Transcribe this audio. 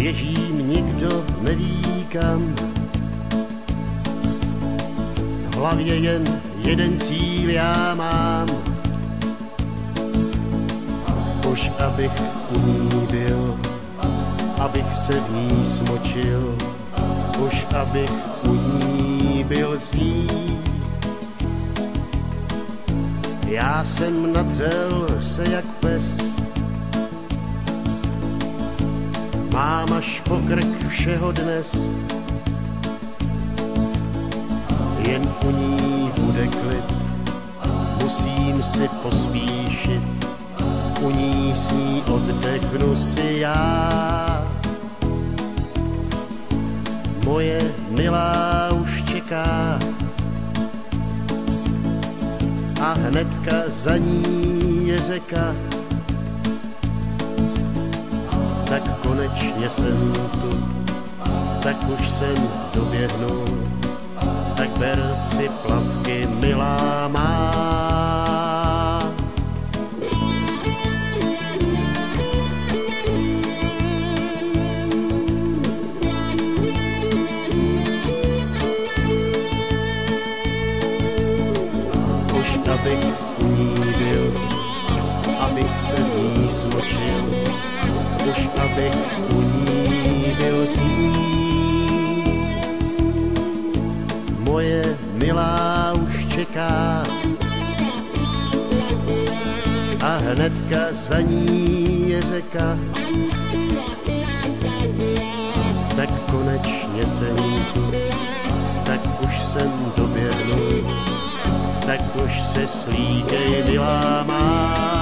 běžím, nikdo neví kam. V hlavě jen jeden cíl já mám, už abych u ní byl, abych se v ní smočil, už abych u ní byl s ní. Já jsem nadřel se jak pes, mám až po krk všeho dnes, jen u ní bude klid, musím si pospíšit, u ní s ní oddechnu si já. Moje milá už čeká a hnedka za ní je řeka. Tak konečně jsem tu, tak už jsem doběhnul, tak ber si plavky, milá má. Už abych u ní byl, abych se v ní smočil, už abych u ní byl s ní. Moje milá už čeká a hnedka za ní je řeka. Tak konečně jsem tu, tak už jsem doběhnul, tak už se slíkej, milá má.